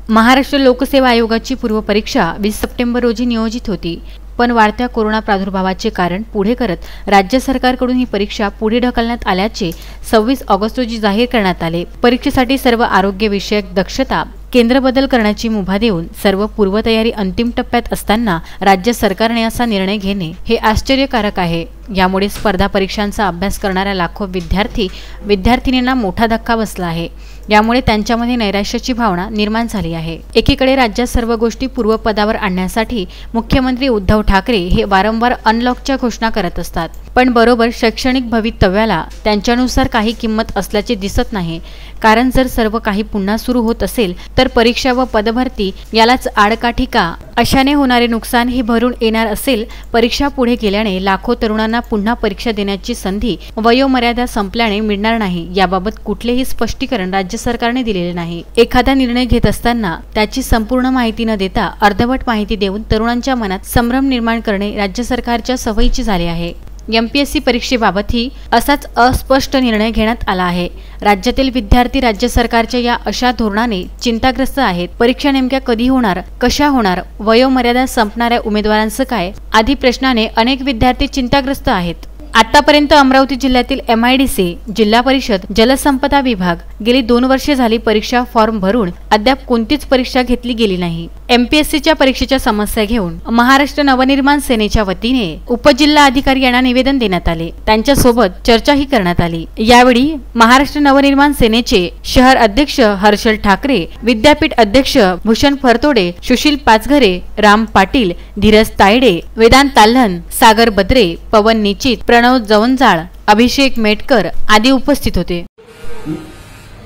महाराष्ट्र लोकसेवा आयोगाची पूर्वपरीक्षा 20 सप्टेंबर रोजी नियोजित होती, पण वाढत्या कोरोना प्रादुर्भावाचे कारण पुढे करत राज्य सरकारकडून ही परीक्षा पुढे ढकलण्यात आल्याचे 26 ऑगस्ट रोजी जाहीर करण्यात आले। परीक्षेसाठी सर्व आरोग्य विषयक दक्षता केंद्र बदल करण्याची मुभा देऊन सर्व पूर्वतयारी अंतिम टप्प्यात असताना राज्य सरकारने असा निर्णय घेणे हे आश्चर्यकारक आहे। यामुळे स्पर्धा परीक्षांचा अभ्यास करणाऱ्या लाखो विद्यार्थिनींना मोठा धक्का बसला आहे। यामुळे त्यांच्यामध्ये नैराश्याची भावना निर्माण झाली आहे। एकीकडे राज्यात सर्व गोष्टी पूर्वपदावर आणण्यासाठी मुख्यमंत्री उद्धव ठाकरे हे वारंवार अनलॉकच्या घोषणा करत असतात, पण बरोबर शैक्षणिक भवितव्याला त्यांच्यानुसार काही किंमत असल्याचे दिसत नाही। कारण जर सर्व काही पुन्हा सुरू होत असेल तर परीक्षा व पदभरती यालाच आडकाठी का? अशाने होणारे नुकसान हे भरून येणार असेल। परीक्षा पुढे गेल्याने लाखो तरुणांना पुन्हा परीक्षा देण्याची संधी वयोमर्यादा संपल्याने मिळणार नाही, याबाबत कुठलेही स्पष्टीकरण राज्य सरकारने दिलेले नाही। एखादा निर्णय घेत असताना त्याची संपूर्ण माहिती न देता अर्धवट माहिती देऊन तरुणांच्या मनात संभ्रम निर्माण करणे राज्य सरकारच्या सवयीचे झाले आहे। एमपीएससी परीक्षेबाबतही असाच अस्पष्ट निर्णय घेण्यात आला आहे। राज्यातील विद्यार्थी राज्य सरकारच्या या अशा धोरणाने चिंताग्रस्त आहेत। परीक्षा नेमक्या कधी होणार, कशा होणार, वयोमर्यादा संपणाऱ्या उमेदवारांचं काय आदी प्रश्नाने अनेक विद्यार्थी चिंताग्रस्त आहेत। आतापर्यंत अमरावती जिल्ह्यातील MIDC जिल्हा परिषद जलसंपदा विभाग गेली 2 वर्षे झाली परीक्षा फॉर्म भरून अद्याप कोणतीच परीक्षा घेतली गेली नाही। MPSCच्या परीक्षेच्या समस्या घेऊन महाराष्ट्र नवनिर्माण सेनेच्या वतीने उपजिल्हा अधिकारी यांना निवेदन देण्यात आले। त्यांच्यासोबत चर्चाही करण्यात आली। यावेळी महाराष्ट्र नवनिर्माण सेनेचे शहर अध्यक्ष हर्षल ठाकरे, विद्यापीठ अध्यक्ष भूषण फरतोडे, सुशील पाचघरे, राम पाटील, धीरज तायडे, वेदांत ताल्हन, सागर बद्रे, पवन निचित, प्रणव जवंजाळ, अभिषेक मेटकर आदी उपस्थित होते।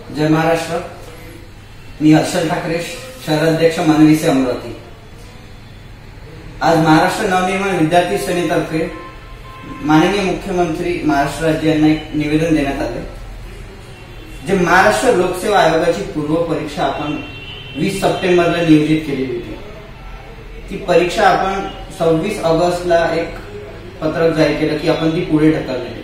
जय महाराष्ट्र। मी हर्षल ठाकरे, शहर अध्यक्ष मानवी से अमरावती। आज महाराष्ट्र नवनिर्माण विद्यार्थी सेनेतर्फे माननीय मुख्यमंत्री महाराष्ट्र राज्य यांना एक निवेदन देण्यात आले। जे महाराष्ट्र लोकसेवा आयोगाची पूर्व परीक्षा आपण 20 सप्टेंबरला नियोजित केली होती, ती परीक्षा आपण 26 ऑगस्टला एक पत्रक जाहीर केलं की आपण ती पुढे ढकलली।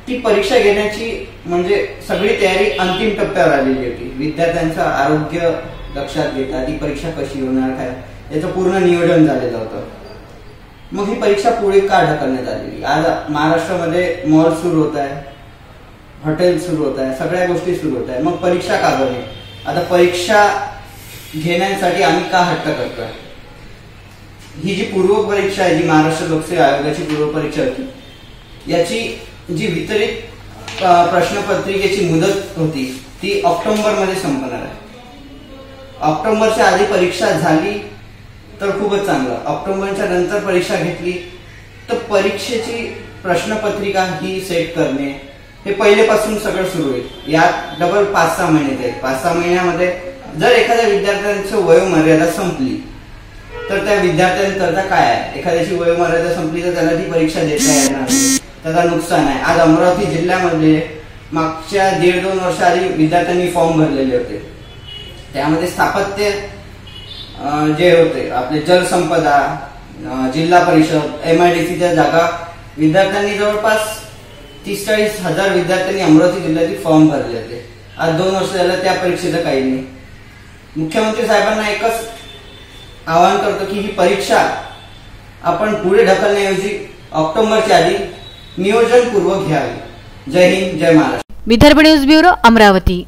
ती परीक्षा घेण्याची म्हणजे सगळी तयारी अंतिम टप्प्यावर आलेली होती। विद्यार्थ्यांचं आरोग्य लक्षात घेता ती परीक्षा कशी होणार काय याचं पूर्ण नियोजन झालेलं होतं। मग ही परीक्षा पुढे का ढकलण्यात आलेली? आज महाराष्ट्रामध्ये मॉल सुरू होत आहे, हॉटेल सुरू होत आहे, सगळ्या गोष्टी सुरू होत आहे। मग परीक्षा का बने? आता परीक्षा घेण्यासाठी आम्ही का हट्ट करतोय? ही जी पूर्व परीक्षा आहे, जी महाराष्ट्र लोकसेवा आयोगाची पूर्व परीक्षा होती, याची जी वितरित प्रश्नपत्रिकेची मुदत होती ती ऑक्टोबर मध्ये संपणार आहे। ऑक्टोबरच्या आधी परीक्षा झाली तर खूपच चांगलं, ऑक्टोबरच्या नंतर परीक्षा घेतली तर परीक्षेची प्रश्नपत्रिका ही सेट करणे हे पहिलेपासून सगळं सुरू होईल। यात डबल 5-6 महिने आहेत। 5-6 महिन्यामध्ये जर एखाद्या विद्यार्थ्यांची वयोमर्यादा संपली तर त्या विद्यार्थ्यांकरता काय आहे? एखाद्याची वयोमर्यादा संपली तर त्याला ती परीक्षा देता येणार नाही, त्याचा नुकसान आहे। आज अमरावती जिल्ह्यामध्ये मागच्या 1.5-2 वर्ष आधी विद्यार्थ्यांनी फॉर्म भरलेले होते, त्यामध्ये स्थापत्य जे होते आपले जलसंपदा, जिल्हा परिषद, MIDCच्या जागा विद्यार्थ्यांनी जवळपास 30-40 हजार विद्यार्थ्यांनी अमरावती जिल्ह्यातील फॉर्म भरले होते। आज 2 वर्ष झालं त्या परीक्षेचं काही नाही। मुख्यमंत्री साहेबांना एकच आवाहन करतो की ही परीक्षा आपण पुढे ढकलण्याऐवजी ऑक्टोबरच्या आधी नियोजनपूर्वक घ्यावी। जय हिंद, जय महाराष्ट्र। Vidarbha news bureau, Amravati.